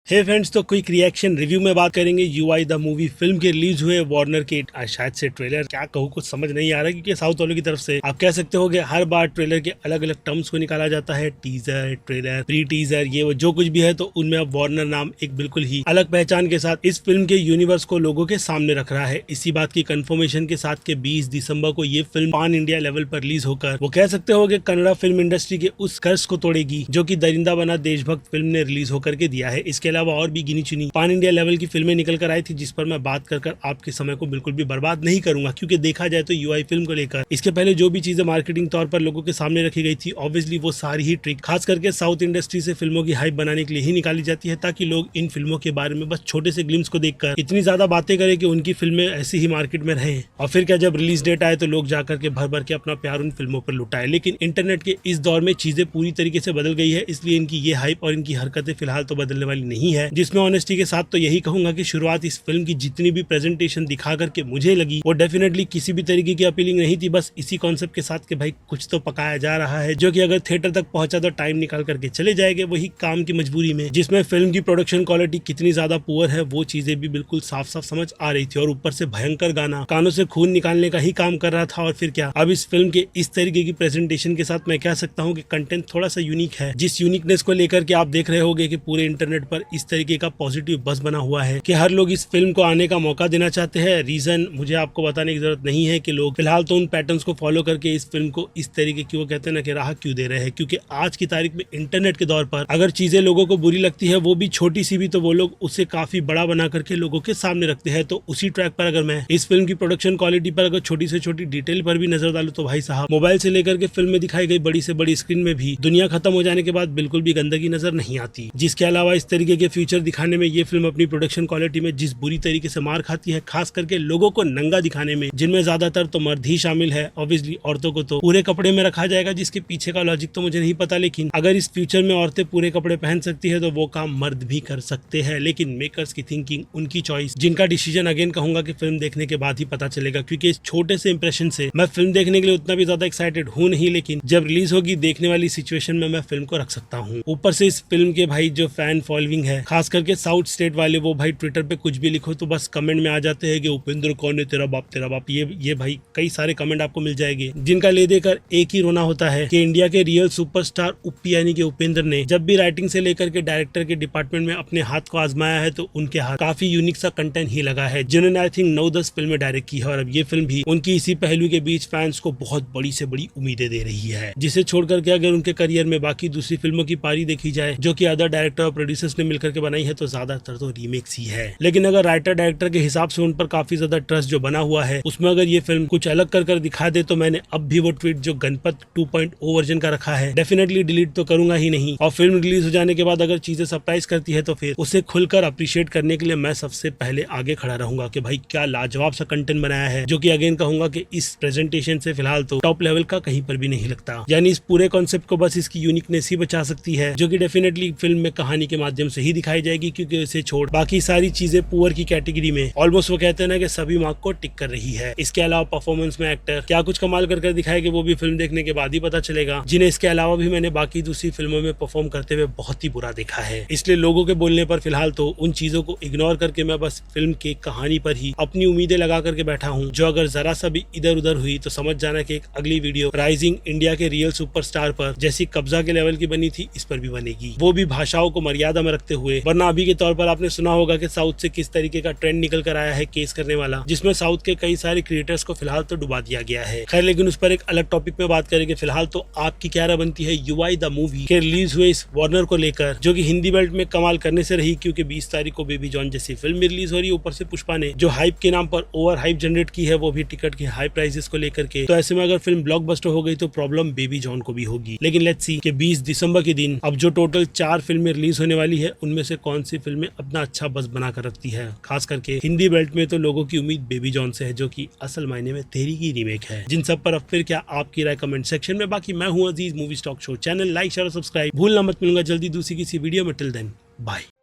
हे friends, तो quick reaction review में बात करेंगे यूआई द मूवी फिल्म के रिलीज हुए वार्नर के शायद से ट्रेलर। क्या कहूँ, कुछ समझ नहीं आ रहा क्योंकि साउथ वालों की तरफ से आप कह सकते हो कि हर बार ट्रेलर के अलग अलग टर्म्स को निकाला जाता है। टीजर, ट्रेलर, प्री टीजर, ये वो जो कुछ भी है, तो उनमें अब वार्नर नाम एक बिल्कुल ही अलग पहचान के साथ इस फिल्म के यूनिवर्स को लोगों के सामने रख रहा है। इसी बात की कंफर्मेशन के साथ के 20 दिसंबर को ये फिल्म पान इंडिया लेवल पर रिलीज होकर वो कह सकते हो कि कन्नड़ा फिल्म इंडस्ट्री के उस कर्ज को तोड़ेगी जो कि दरिंदा बना देशभक्त फिल्म ने रिलीज होकर के दिया है। इसके अलावा और भी गिनी पान इंडिया लेवल की फिल्में निकल कर आई थी, जिस पर मैं बात कर आपके समय को बिल्कुल भी बर्बाद नहीं करूंगा, क्योंकि देखा जाए तो यूआई फिल्म को लेकर इसके पहले जो भी चीजें मार्केटिंग तौर पर लोगों के सामने रखी गई थी, ऑब्वियसली वो सारी ही ट्रिक खास करके साउथ इंडस्ट्री से फिल्मों की हाइप बनाने के लिए ही निकाली जाती है, ताकि लोग इन फिल्मों के बारे में बस छोटे से ग्लिम्स को देखकर इतनी ज्यादा बातें करें कि उनकी फिल्में ऐसी ही मार्केट में रहें, और फिर क्या जब रिलीज डेट आए तो लोग जाकर के भर भर के अपना प्यार उन फिल्मों पर लुटाए। लेकिन इंटरनेट के इस दौर में चीजें पूरी तरीके से बदल गई है, इसलिए इनकी ये हाइप और इनकी हरकतें फिलहाल तो बदलने वाली नहीं है। जिसमें ऑनेस्टी के साथ तो यही कहूंगा कि शुरुआत इस फिल्म की जितनी भी प्रेजेंटेशन दिखा करके मुझे लगी, वो डेफिनेटली किसी भी तरीके की अपीलिंग नहीं थी। बस इसी कॉन्सेप्ट के साथ कि भाई कुछ तो पकाया जा रहा है जो कि अगर थिएटर तक पहुंचा तो टाइम निकाल करके चले जाएंगे, वही काम की मजबूरी में। जिसमें फिल्म की प्रोडक्शन क्वालिटी कितनी ज्यादा पुअर है वो चीजें भी बिल्कुल साफ साफ समझ आ रही थी, और ऊपर से भयंकर गाना कानों से खून निकालने का ही काम कर रहा था। और फिर क्या, अब इस फिल्म के इस तरीके की प्रेजेंटेशन के साथ मैं कह सकता हूँ कि कंटेंट थोड़ा सा यूनिक है, जिस यूनिकनेस को लेकर के आप देख रहे होंगे कि पूरे इंटरनेट पर इस तरीके का पॉजिटिव बस बना हुआ है कि हर लोग इस फिल्म को आने का मौका देना चाहते हैं। रीजन मुझे आपको बताने की जरूरत नहीं है कि लोग फिलहाल तो उन पैटर्न्स को फॉलो करके इस फिल्म को इस तरीके की, वो कहते हैं ना, कि राह क्यों दे रहे हैं, क्योंकि आज की तारीख में इंटरनेट के दौर पर अगर चीजें लोगों को बुरी लगती है, वो भी छोटी सी भी, तो वो लोग उसे काफी बड़ा बना करके लोगों के सामने रखते हैं। तो उसी ट्रैक पर अगर मैं इस फिल्म की प्रोडक्शन क्वालिटी पर अगर छोटी से छोटी डिटेल पर भी नजर डालूं, तो भाई साहब, मोबाइल से लेकर के फिल्म में दिखाई गई बड़ी से बड़ी स्क्रीन में भी दुनिया खत्म हो जाने के बाद बिल्कुल भी गंदगी नजर नहीं आती। जिसके अलावा इस तरीके के फ्यूचर दिखाने में ये फिल्म अपनी प्रोडक्शन क्वालिटी में जिस बुरी तरीके से मार खाती है, खास करके लोगों को नंगा दिखाने में, जिनमें ज्यादातर तो मर्द ही शामिल है। ऑब्वियसली औरतों को तो पूरे कपड़े में रखा जाएगा, जिसके पीछे का लॉजिक तो मुझे नहीं पता, लेकिन अगर इस फ्यूचर में औरतें पूरे कपड़े पहन सकती है तो वो काम मर्द भी कर सकते हैं। लेकिन मेकर्स की थिंकिंग, उनकी चॉइस, जिनका डिसीजन अगेन कहूंगा कि फिल्म देखने के बाद ही पता चलेगा, क्योंकि इस छोटे से इंप्रेशन से मैं फिल्म देखने के लिए उतना भी ज्यादा एक्साइटेड हूं नहीं, लेकिन जब रिलीज होगी देखने वाली सिचुएशन में मैं फिल्म को रख सकता हूँ। ऊपर से इस फिल्म के भाई जो फैन फॉलोइंग है, खास करके साउथ स्टेट वाले, वो भाई ट्विटर पे कुछ भी लिखो तो बस कमेंट में आ जाते हैं कि उपेंद्र कौन है, तेरा बाप तेरा बाप। ये भाई कई सारे कमेंट आपको मिल जाएंगे, जिनका ले देकर एक ही रोना होता है कि इंडिया के रियल सुपरस्टार उप्पी यानी कि उपेंद्र ने जब भी राइटिंग से लेकर के डायरेक्टर के डिपार्टमेंट में अपने हाथ को आजमाया है, तो उनके हाथ काफी यूनिक सा कंटेंट ही लगा है, जिन्होंने आई थिंक 9-10 फिल्में डायरेक्ट की है, और अब ये फिल्म भी उनकी इसी पहलू के बीच फैंस को बहुत बड़ी से बड़ी उम्मीदें दे रही है। जिसे छोड़ करके अगर उनके करियर में बाकी दूसरी फिल्मों की पारी देखी जाए जो कि अदर डायरेक्टर और प्रोड्यूसर्स ने मिलकर के बनाई है, तो ज्यादातर तो रीमेक्स ही है। लेकिन अगर राइटर डायरेक्टर के हिसाब से उन पर काफी ज्यादा ट्रस्ट जो बना हुआ है, उसमें अगर ये फिल्म कुछ अलग कर दिखा दे, तो मैंने अब भी वो ट्वीट जो गणपत 2.0 वर्जन का रखा है डेफिनेटली डिलीट तो करूंगा ही नहीं, और फिल्म रिलीज हो जाने के बाद अगर चीजें सरप्राइज करती है तो फिर उसे खुलकर अप्रिशिएट करने के लिए मैं सबसे पहले आगे खड़ा रहूंगा कि भाई क्या लाजवाब सा कंटेंट बनाया है, जो कि अगेन कहूंगा कि इस प्रेजेंटेशन से फिलहाल तो टॉप लेवल का कहीं पर भी नहीं लगता। यानी इस पूरे कॉन्सेप्ट को बस इसकी यूनिकनेस ही बचा सकती है, जो कि डेफिनेटली फिल्म में कहानी के माध्यम से ही दिखाई जाएगी, क्योंकि इसे छोड़ बाकी सारी चीजें पुअर की कैटेगरी में ऑलमोस्ट वो कहते हैं ना कि सभी मार्क को टिक कर रही है। इसके अलावा परफॉर्मेंस में एक्टर क्या कुछ कमाल कर दिखाएंगे वो भी फिल्म देखने के बाद ही पता चलेगा, जिन्हें इसके अलावा भी मैंने बाकी दूसरी फिल्मों में परफॉर्म करते हुए बहुत ही बुरा देखा है। इसलिए लोगों के बोलने पर फिलहाल तो उन चीजों को इग्नोर करके मैं बस फिल्म की कहानी पर ही अपनी उम्मीदें लगा करके बैठा हूँ, जो अगर जरा सा भी इधर उधर हुई तो समझ जाना कि एक अगली वीडियो राइजिंग इंडिया के रियल सुपरस्टार पर जैसी कब्जा के लेवल की बनी थी, इस पर भी बनेगी, वो भी भाषाओं को मर्यादा में रखते हुए। वरना अभी के तौर पर आपने सुना होगा कि साउथ से किस तरीके का ट्रेंड निकल कर आया है केस करने वाला, जिसमें साउथ के कई सारे क्रिएटर्स को फिलहाल तो डुबा दिया गया है। खैर, लेकिन उस पर एक अलग टॉपिक में बात करेंगे। फिलहाल तो आपकी क्या राय बनती है यूआई द मूवी के रिलीज हुए इस वार्नर को लेकर, जो कि हिंदी बेल्ट में कमाल करने से रही, क्योंकि 20 तारीख को बेबी जॉन जैसी फिल्म रिलीज हो रही है। ऊपर से पुष्पा ने जो हाइप के नाम पर ओवर हाइप जनरेट की है, वो भी टिकट के हाई प्राइसेस को लेकर के। तो ऐसे में अगर फिल्म ब्लॉकबस्टर हो गई तो प्रॉब्लम बेबी जॉन को भी होगी। लेकिन लेट्स सी कि 20 दिसंबर के दिन अब जो टोटल 4 फिल्में रिलीज होने वाली है, उनमें से कौन सी फिल्में अपना अच्छा बस बना कर रखती है। खास करके हिंदी बेल्ट में तो लोगों की उम्मीद बेबी जॉन से है, जो कि असल मायने में तेरी की रीमेक है। जिन सब पर अब फिर क्या आपकी राय कमेंट सेक्शन में। बाकी मैं हूं Aziz, movie stock show channel like share और सब्सक्राइब भूलना मत। मिलूंगा जल्दी दूसरी किसी वीडियो में। Till then bye.